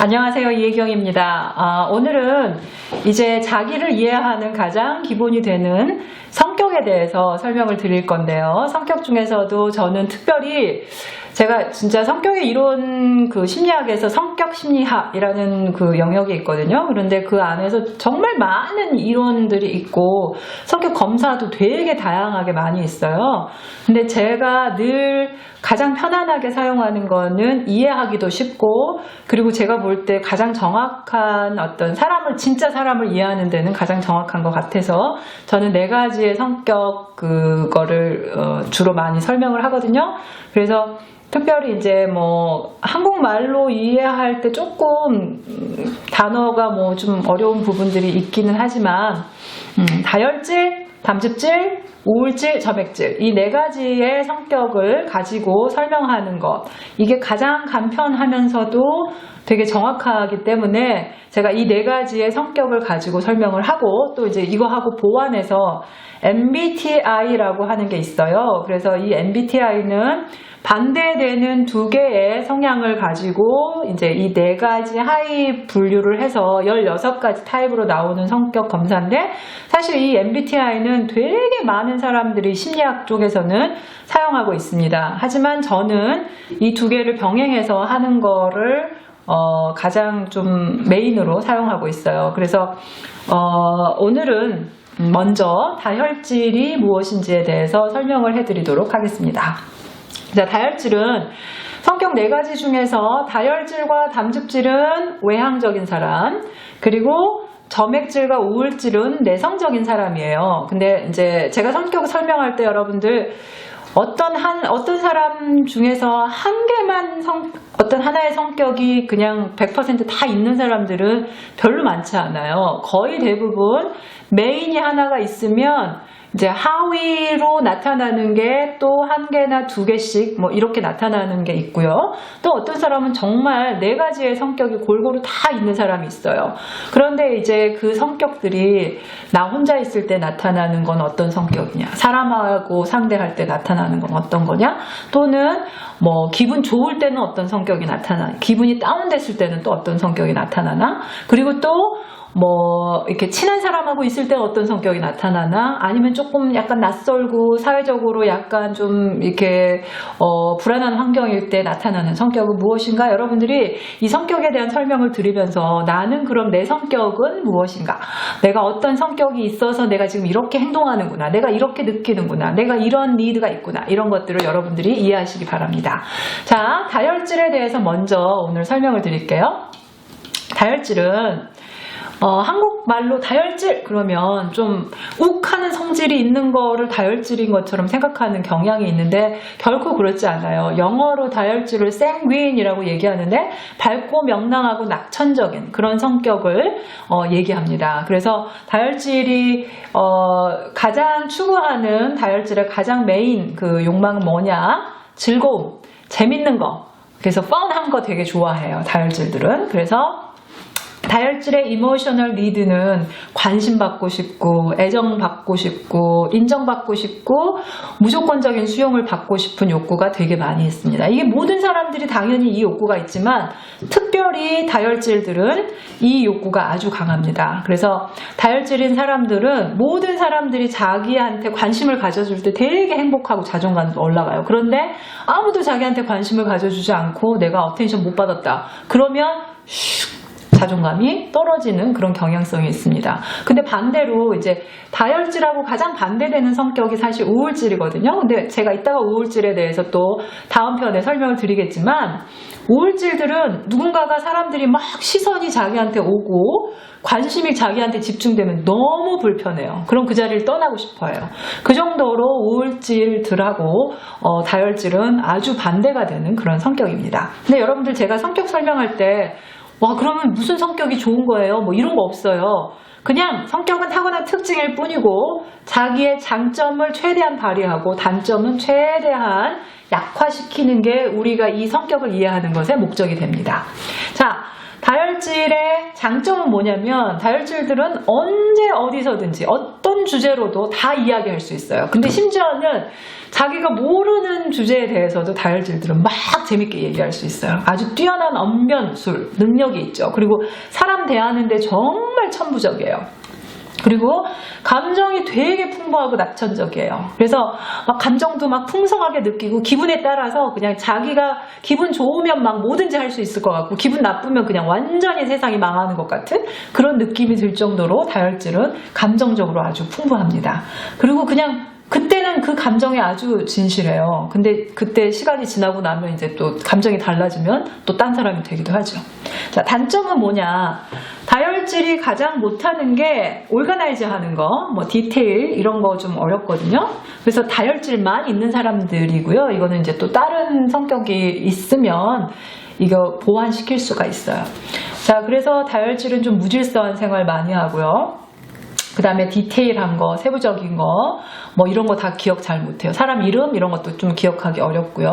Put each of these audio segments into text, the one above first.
안녕하세요. 이혜경입니다. 오늘은 이제 자기를 이해하는 가장 기본이 되는 성격에 대해서 설명을 드릴 건데요. 성격 중에서도 저는 특별히 제가 진짜 성격의 이론 심리학에서 성격 심리학이라는 영역이 있거든요. 그런데 그 안에서 정말 많은 이론들이 있고 성격 검사도 되게 다양하게 많이 있어요. 근데 제가 늘 가장 편안하게 사용하는 거는 이해하기도 쉽고, 그리고 제가 볼 때 가장 정확한 어떤 진짜 사람을 이해하는 데는 가장 정확한 것 같아서 저는 4가지의 성격 그거를 주로 많이 설명을 하거든요. 그래서 특별히 이제 한국말로 이해할 때 조금 단어가 좀 어려운 부분들이 있기는 하지만 다혈질, 담즙질, 우울질, 점액질 이 4가지의 성격을 가지고 설명하는 것, 이게 가장 간편하면서도 되게 정확하기 때문에 제가 이 4가지의 성격을 가지고 설명을 하고, 또 이제 이거하고 보완해서 MBTI라고 하는 게 있어요. 그래서 이 MBTI는 반대되는 2개의 성향을 가지고 이제 이 4가지 하위 분류를 해서 16가지 타입으로 나오는 성격 검사인데, 사실 이 MBTI는 되게 많은 사람들이 심리학 쪽에서는 사용하고 있습니다. 하지만 저는 이 2개를 병행해서 하는 거를 가장 좀 메인으로 사용하고 있어요. 그래서 오늘은 먼저 다혈질이 무엇인지에 대해서 설명을 해드리도록 하겠습니다. 자, 다혈질은 성격 4가지 중에서 다혈질과 담즙질은 외향적인 사람, 그리고 점액질과 우울질은 내성적인 사람이에요. 근데 이제 제가 성격을 설명할 때 여러분들 어떤 사람 중에서 어떤 하나의 성격이 그냥 100% 다 있는 사람들은 별로 많지 않아요. 거의 대부분 메인이 하나가 있으면 이제 하위로 나타나는 게 또 1개나 2개씩 이렇게 나타나는 게 있고요. 또 어떤 사람은 정말 4가지의 성격이 골고루 다 있는 사람이 있어요. 그런데 이제 그 성격들이 나 혼자 있을 때 나타나는 건 어떤 성격이냐, 사람하고 상대할 때 나타나는 건 어떤 거냐, 또는 기분 좋을 때는 어떤 성격이 나타나, 기분이 다운됐을 때는 또 어떤 성격이 나타나나, 그리고 또 이렇게 친한 사람하고 있을 때 어떤 성격이 나타나나, 아니면 조금 약간 낯설고 사회적으로 약간 좀 이렇게 불안한 환경일 때 나타나는 성격은 무엇인가? 여러분들이 이 성격에 대한 설명을 들으면서 나는 그럼 내 성격은 무엇인가? 내가 어떤 성격이 있어서 내가 지금 이렇게 행동하는구나, 내가 이렇게 느끼는구나, 내가 이런 니드가 있구나, 이런 것들을 여러분들이 이해하시기 바랍니다. 자, 다혈질에 대해서 먼저 오늘 설명을 드릴게요. 다혈질은 한국말로 다혈질 그러면 좀 욱하는 성질이 있는 거를 다혈질인 것처럼 생각하는 경향이 있는데 결코 그렇지 않아요. 영어로 다혈질을 sanguine이라고 얘기하는데 밝고 명랑하고 낙천적인 그런 성격을 얘기합니다. 그래서 다혈질이 가장 추구하는, 다혈질의 가장 메인 욕망은 뭐냐? 즐거움, 재밌는 거. 그래서 펀한 거 되게 좋아해요, 다혈질들은. 그래서 다혈질의 이모셔널 니드는 관심받고 싶고, 애정받고 싶고, 인정받고 싶고, 무조건적인 수용을 받고 싶은 욕구가 되게 많이 있습니다. 이게 모든 사람들이 당연히 이 욕구가 있지만 특별히 다혈질들은 이 욕구가 아주 강합니다. 그래서 다혈질인 사람들은 모든 사람들이 자기한테 관심을 가져줄 때 되게 행복하고 자존감도 올라가요. 그런데 아무도 자기한테 관심을 가져주지 않고 내가 어텐션 못 받았다 그러면 자존감이 떨어지는 그런 경향성이 있습니다. 근데 반대로 이제 다혈질하고 가장 반대되는 성격이 사실 우울질이거든요. 근데 제가 이따가 우울질에 대해서 또 다음 편에 설명을 드리겠지만, 우울질들은 누군가가 사람들이 막 시선이 자기한테 오고 관심이 자기한테 집중되면 너무 불편해요. 그럼 그 자리를 떠나고 싶어요. 그 정도로 우울질들하고 다혈질은 아주 반대가 되는 그런 성격입니다. 근데 여러분들 제가 성격 설명할 때 그러면 무슨 성격이 좋은 거예요? 이런 거 없어요. 그냥 성격은 타고난 특징일 뿐이고 자기의 장점을 최대한 발휘하고 단점은 최대한 약화시키는 게 우리가 이 성격을 이해하는 것의 목적이 됩니다. 자, 다혈질의 장점은 뭐냐면 다혈질들은 언제 어디서든지 어떤 주제로도 다 이야기할 수 있어요. 근데 심지어는 자기가 모르는 주제에 대해서도 다혈질들은 막 재밌게 얘기할 수 있어요. 아주 뛰어난 언변술 능력이 있죠. 그리고 사람 대하는데 정말 천부적이에요. 그리고 감정이 되게 풍부하고 낙천적이에요. 그래서 막 감정도 막 풍성하게 느끼고 기분에 따라서 그냥 자기가 기분 좋으면 막 뭐든지 할 수 있을 것 같고 기분 나쁘면 그냥 완전히 세상이 망하는 것 같은 그런 느낌이 들 정도로 다혈질은 감정적으로 아주 풍부합니다. 그리고 그냥 그때는 그 감정이 아주 진실해요. 근데 그때 시간이 지나고 나면 이제 또 감정이 달라지면 또 딴 사람이 되기도 하죠. 자, 단점은 뭐냐? 다혈질이 가장 못하는 게 오르가나이즈 하는 거, 뭐 디테일 이런 거 좀 어렵거든요. 그래서 다혈질만 있는 사람들이고요. 이거는 이제 또 다른 성격이 있으면 이거 보완시킬 수가 있어요. 자, 그래서 다혈질은 좀 무질서한 생활 많이 하고요. 그 다음에 디테일한 거, 세부적인 거, 뭐 이런 거 다 기억 잘 못해요. 사람 이름 이런 것도 좀 기억하기 어렵고요.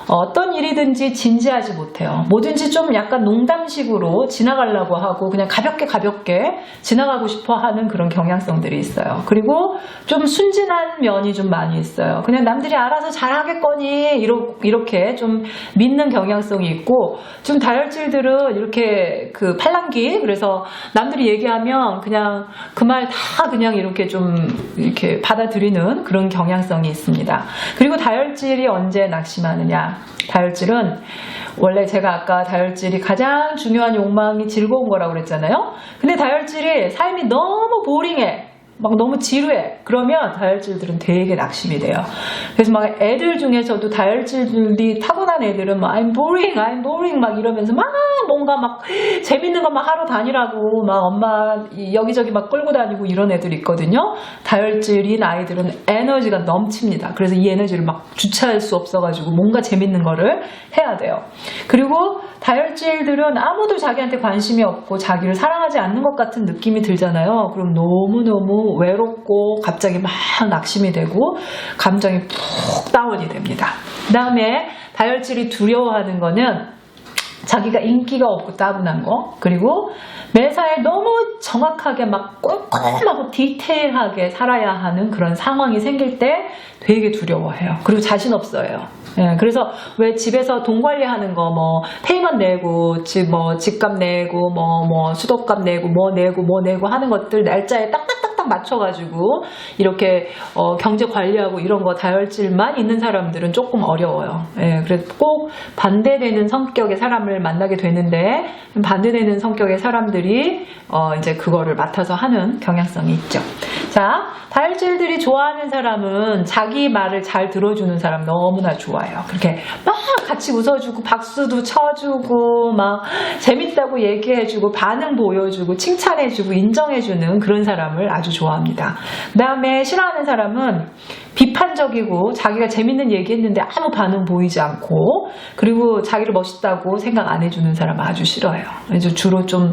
어떤 일이든지 진지하지 못해요. 뭐든지 좀 약간 농담식으로 지나가려고 하고 그냥 가볍게 지나가고 싶어 하는 그런 경향성들이 있어요. 그리고 좀 순진한 면이 좀 많이 있어요. 그냥 남들이 알아서 잘하겠거니 이렇게 좀 믿는 경향성이 있고 좀 다혈질들은 이렇게 그 팔랑귀 그래서 남들이 얘기하면 그냥 그 말 다 그냥 이렇게 좀 이렇게 받아들이는 그런 경향성이 있습니다. 그리고 다혈질이 언제 낙심하느냐? 다혈질은 원래 제가 아까 다혈질이 가장 중요한 욕망이 즐거운 거라고 그랬잖아요. 근데 다혈질이 삶이 너무 보링해. 막 너무 지루해. 그러면 다혈질들은 되게 낙심이 돼요. 그래서 막 애들 중에서도 다혈질들이 타고난 애들은 막 I'm boring 막 이러면서 막 뭔가 막 재밌는 것만 하러 다니라고 막 엄마 여기저기 막 끌고 다니고 이런 애들이 있거든요. 다혈질인 아이들은 에너지가 넘칩니다. 그래서 이 에너지를 막 주체할 수 없어가지고 뭔가 재밌는 거를 해야 돼요. 그리고 다혈질들은 아무도 자기한테 관심이 없고 자기를 사랑하지 않는 것 같은 느낌이 들잖아요. 그럼 너무너무 외롭고 갑자기 막 낙심이 되고 감정이 푹 다운이 됩니다. 그 다음에 다혈질이 두려워하는 거는 자기가 인기가 없고 따분한 거 그리고 매사에 너무 정확하게 막 꼼꼼하고 디테일하게 살아야 하는 그런 상황이 생길 때 되게 두려워해요. 그리고 자신 없어요. 예, 그래서 왜 집에서 돈 관리하는 거 뭐 페이먼트 내고 집값 내고 뭐 수도값 내고 뭐 내고 하는 것들 날짜에 딱딱딱딱 맞춰가지고 이렇게 경제 관리하고 이런 거 다혈질만 있는 사람들은 조금 어려워요. 예, 그래서 꼭 반대되는 성격의 사람을 만나게 되는데 반대되는 성격의 사람들이 이제 그거를 맡아서 하는 경향성이 있죠. 자, 다혈질들이 좋아하는 사람은 자기 말을 잘 들어주는 사람 너무나 좋아해요. 그렇게 막 같이 웃어주고 박수도 쳐주고 막 재밌다고 얘기해주고 반응 보여주고 칭찬해주고 인정해주는 그런 사람을 아주 좋아합니다. 그 다음에 싫어하는 사람은 비판적이고 자기가 재밌는 얘기했는데 아무 반응 보이지 않고 그리고 자기를 멋있다고 생각 안 해주는 사람 아주 싫어해요. 그래서 주로 좀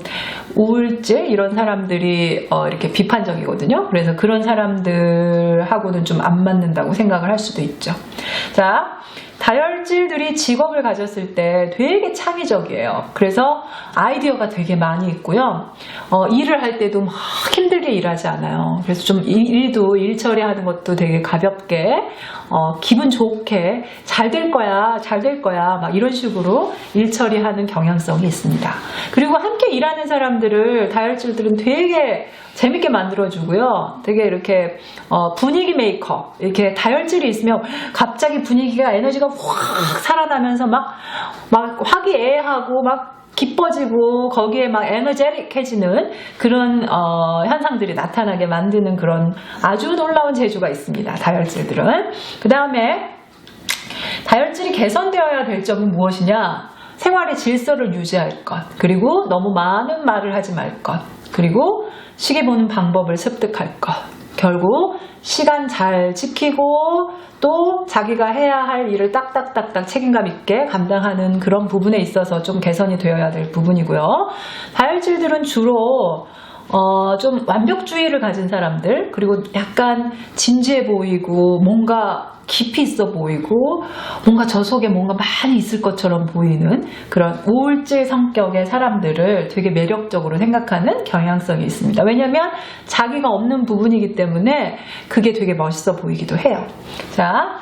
우울증 이런 사람들이 이렇게 비판적이거든요. 그래서 그런 사람들하고는 좀 안 맞는다고 생각을 할 수도 있죠. 자, 다혈질들이 직업을 가졌을 때 되게 창의적이에요. 그래서 아이디어가 되게 많이 있고요. 일을 할 때도 막 힘들게 일하지 않아요. 그래서 좀 일도 일 처리하는 것도 되게 가볍게 기분 좋게 잘 될 거야 막 이런 식으로 일 처리하는 경향성이 있습니다. 그리고 함께 일하는 사람들을 다혈질들은 되게 재밌게 만들어주고요. 되게 이렇게 분위기 메이커 이렇게 다혈질이 있으면 갑자기 분위기가 에너지가 확 살아나면서 막 화기애애하고 막 기뻐지고 거기에 막 에너제틱해지는 그런 현상들이 나타나게 만드는 그런 아주 놀라운 재주가 있습니다. 다혈질들은. 그 다음에 다혈질이 개선되어야 될 점은 무엇이냐? 생활의 질서를 유지할 것, 그리고 너무 많은 말을 하지 말 것, 그리고 시계 보는 방법을 습득할 것. 결국 시간 잘 지키고 또 자기가 해야 할 일을 딱딱딱딱 책임감 있게 감당하는 그런 부분에 있어서 좀 개선이 되어야 될 부분이고요. 다혈질들은 주로 좀 완벽주의를 가진 사람들 그리고 약간 진지해 보이고 뭔가 깊이 있어 보이고 뭔가 저 속에 뭔가 많이 있을 것처럼 보이는 그런 우울질 성격의 사람들을 되게 매력적으로 생각하는 경향성이 있습니다. 왜냐하면 자기가 없는 부분이기 때문에 그게 되게 멋있어 보이기도 해요. 자,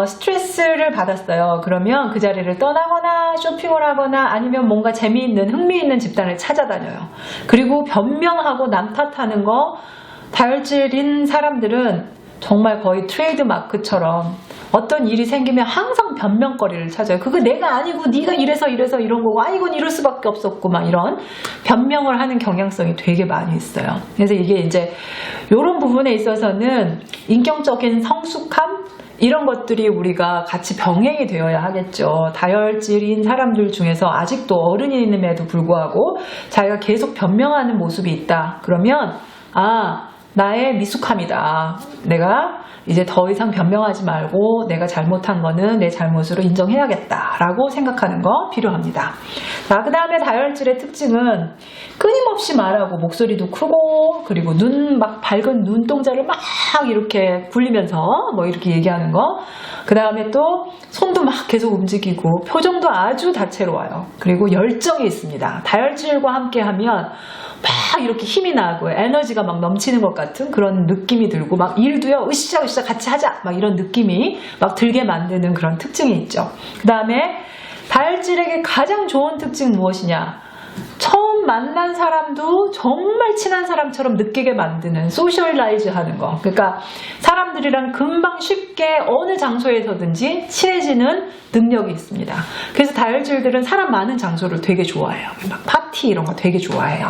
스트레스를 받았어요. 그러면 그 자리를 떠나거나 쇼핑을 하거나 아니면 뭔가 재미있는 흥미있는 집단을 찾아다녀요. 그리고 변명하고 남 탓하는 거, 다혈질인 사람들은 정말 거의 트레이드 마크처럼 어떤 일이 생기면 항상 변명거리를 찾아요. 그거 내가 아니고 네가 이래서 이런 거고, 아 이건 이럴 수밖에 없었고, 막 이런 변명을 하는 경향성이 되게 많이 있어요. 그래서 이게 이제 이런 부분에 있어서는 인격적인 성숙함, 이런 것들이 우리가 같이 병행이 되어야 하겠죠. 다혈질인 사람들 중에서 아직도 어른임에도 불구하고 자기가 계속 변명하는 모습이 있다. 그러면 나의 미숙함이다. 내가 이제 더 이상 변명하지 말고 내가 잘못한 거는 내 잘못으로 인정해야겠다라고 생각하는 거 필요합니다. 자, 그 다음에 다혈질의 특징은 끊임없이 말하고 목소리도 크고, 그리고 막 밝은 눈동자를 막 이렇게 굴리면서 뭐 이렇게 얘기하는 거. 그 다음에 또 손도 막 계속 움직이고 표정도 아주 다채로워요. 그리고 열정이 있습니다. 다혈질과 함께 하면 막 이렇게 힘이 나고 에너지가 막 넘치는 것 같은 그런 느낌이 들고, 막 일도요 으쌰으쌰 같이 하자 막 이런 느낌이 막 들게 만드는 그런 특징이 있죠. 그 다음에 다혈질에게 가장 좋은 특징 무엇이냐? 처음 만난 사람도 정말 친한 사람처럼 느끼게 만드는 소셜라이즈 하는 거. 그러니까 사람들이랑 금방 쉽게 어느 장소에서든지 친해지는 능력이 있습니다. 그래서 다혈질들은 사람 많은 장소를 되게 좋아해요. 막 파티 이런 거 되게 좋아해요.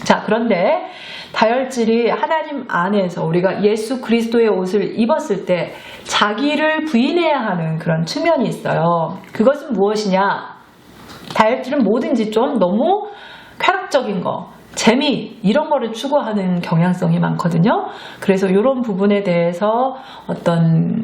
자, 그런데 다혈질이 하나님 안에서 우리가 예수 그리스도의 옷을 입었을 때 자기를 부인해야 하는 그런 측면이 있어요. 그것은 무엇이냐? 다혈질은 뭐든지 좀 너무 쾌락적인 거, 재미 이런 거를 추구하는 경향성이 많거든요. 그래서 이런 부분에 대해서 어떤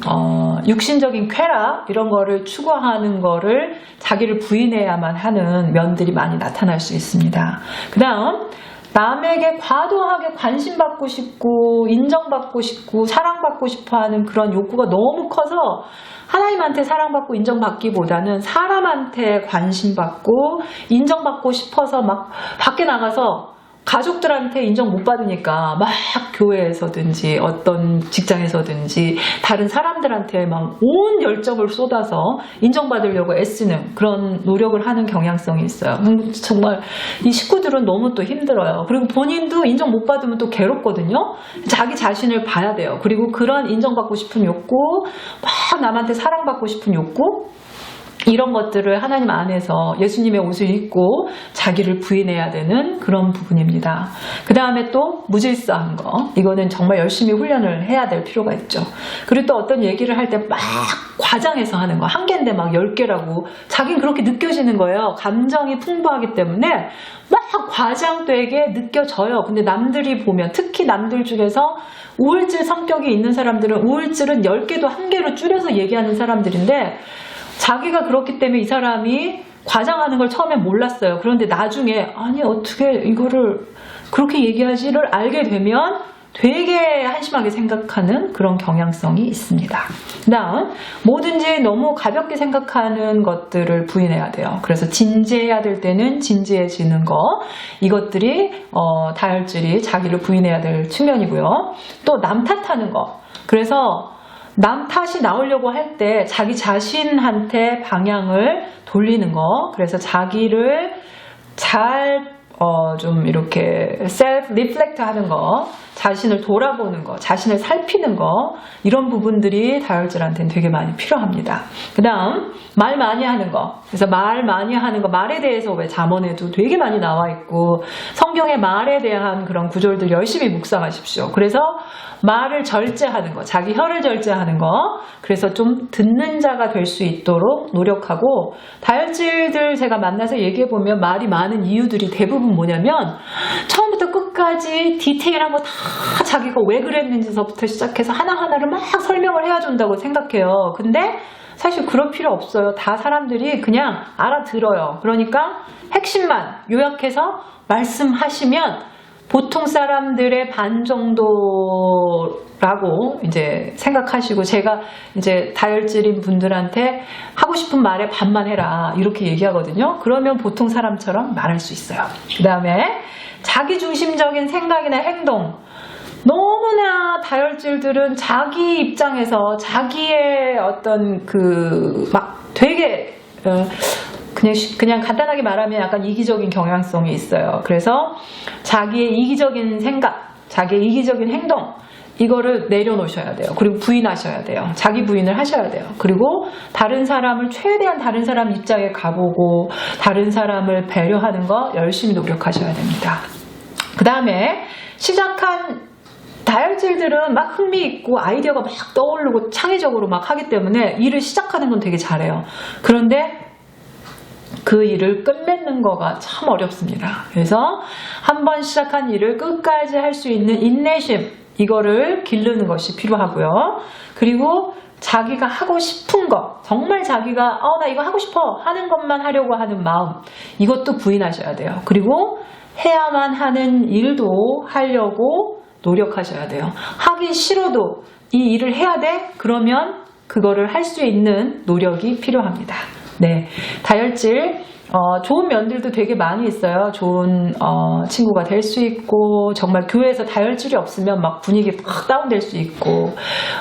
육신적인 쾌락 이런 거를 추구하는 거를 자기를 부인해야만 하는 면들이 많이 나타날 수 있습니다. 그 다음 남에게 과도하게 관심받고 싶고 인정받고 싶고 사랑받고 싶어하는 그런 욕구가 너무 커서 하나님한테 사랑받고 인정받기보다는 사람한테 관심받고 인정받고 싶어서 막 밖에 나가서 가족들한테 인정 못 받으니까 막 교회에서든지 어떤 직장에서든지 다른 사람들한테 막 온 열정을 쏟아서 인정받으려고 애쓰는 그런 노력을 하는 경향성이 있어요. 정말 이 식구들은 너무 또 힘들어요. 그리고 본인도 인정 못 받으면 또 괴롭거든요. 자기 자신을 봐야 돼요. 그리고 그런 인정받고 싶은 욕구, 막 남한테 사랑받고 싶은 욕구, 이런 것들을 하나님 안에서 예수님의 옷을 입고 자기를 부인해야 되는 그런 부분입니다. 그 다음에 또 무질서한 거, 이거는 정말 열심히 훈련을 해야 될 필요가 있죠. 그리고 또 어떤 얘기를 할 때 막 과장해서 하는 거, 한 개인데 막 10개라고 자기는 그렇게 느껴지는 거예요. 감정이 풍부하기 때문에 막 과장되게 느껴져요. 근데 남들이 보면, 특히 남들 중에서 우울질 성격이 있는 사람들은 우울질은 10개도 1개로 줄여서 얘기하는 사람들인데, 자기가 그렇기 때문에 이 사람이 과장하는 걸 처음에 몰랐어요. 그런데 나중에 아니 어떻게 이거를 그렇게 얘기하지를 알게 되면 되게 한심하게 생각하는 그런 경향성이 있습니다. 그 다음 뭐든지 너무 가볍게 생각하는 것들을 부인해야 돼요. 그래서 진지해야 될 때는 진지해지는 거, 이것들이 다혈질이 자기를 부인해야 될 측면이고요. 또 남 탓하는 거, 그래서 남 탓이 나오려고 할 때 자기 자신한테 방향을 돌리는 거, 그래서 자기를 잘 좀 이렇게 셀프 리플렉트 하는 거, 자신을 돌아보는 거, 자신을 살피는 거, 이런 부분들이 다혈질한테는 되게 많이 필요합니다. 그 다음 말 많이 하는 거, 그래서 말 많이 하는 거, 말에 대해서 왜 잠언에도 되게 많이 나와 있고 성경의 말에 대한 그런 구절들 열심히 묵상하십시오. 그래서 말을 절제하는 거, 자기 혀를 절제하는 거, 그래서 좀 듣는 자가 될 수 있도록 노력하고, 다혈질들 제가 만나서 얘기해보면 말이 많은 이유들이 대부분 뭐냐면 처음부터 끝까지 디테일한 거 다 자기가 왜 그랬는지서부터 시작해서 하나하나를 막 설명을 해야 준다고 생각해요. 근데 사실 그럴 필요 없어요. 다 사람들이 그냥 알아들어요. 그러니까 핵심만 요약해서 말씀하시면 보통 사람들의 반 정도라고 이제 생각하시고, 제가 이제 다혈질인 분들한테 하고 싶은 말의 반만 해라 이렇게 얘기하거든요. 그러면 보통 사람처럼 말할 수 있어요. 그 다음에 자기중심적인 생각이나 행동. 너무나 다혈질들은 자기 입장에서 자기의 어떤 막 되게 그냥 간단하게 말하면 약간 이기적인 경향성이 있어요. 그래서 자기의 이기적인 생각, 자기의 이기적인 행동, 이거를 내려놓으셔야 돼요. 그리고 부인하셔야 돼요. 자기 부인을 하셔야 돼요. 그리고 다른 사람을 최대한 다른 사람 입장에 가보고 다른 사람을 배려하는 거 열심히 노력하셔야 됩니다. 그 다음에 시작한 다혈질들은 막 흥미있고 아이디어가 막 떠오르고 창의적으로 막 하기 때문에 일을 시작하는 건 되게 잘해요. 그런데 그 일을 끝맺는 거가 참 어렵습니다. 그래서 한번 시작한 일을 끝까지 할 수 있는 인내심, 이거를 기르는 것이 필요하고요. 그리고 자기가 하고 싶은 거, 정말 자기가 나 이거 하고 싶어 하는 것만 하려고 하는 마음, 이것도 부인하셔야 돼요. 그리고 해야만 하는 일도 하려고 노력하셔야 돼요. 하기 싫어도 이 일을 해야 돼? 그러면 그거를 할 수 있는 노력이 필요합니다. 네, 다혈질 좋은 면들도 되게 많이 있어요. 좋은 친구가 될 수 있고, 정말 교회에서 다혈질이 없으면 막 분위기 팍 다운될 수 있고,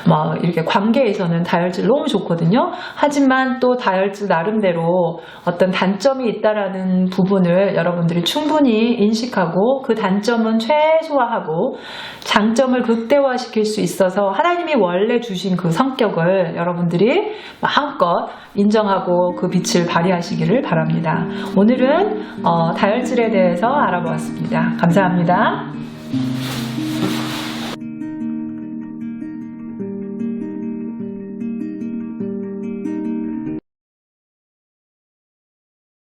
막 이렇게 관계에서는 다혈질 너무 좋거든요. 하지만 또 다혈질 나름대로 어떤 단점이 있다라는 부분을 여러분들이 충분히 인식하고 그 단점은 최소화하고 장점을 극대화시킬 수 있어서 하나님이 원래 주신 그 성격을 여러분들이 마음껏 인정하고 그 빛을 발휘하시기를 바랍니다. 오늘은 다혈질에 대해서 알아보았습니다. 감사합니다.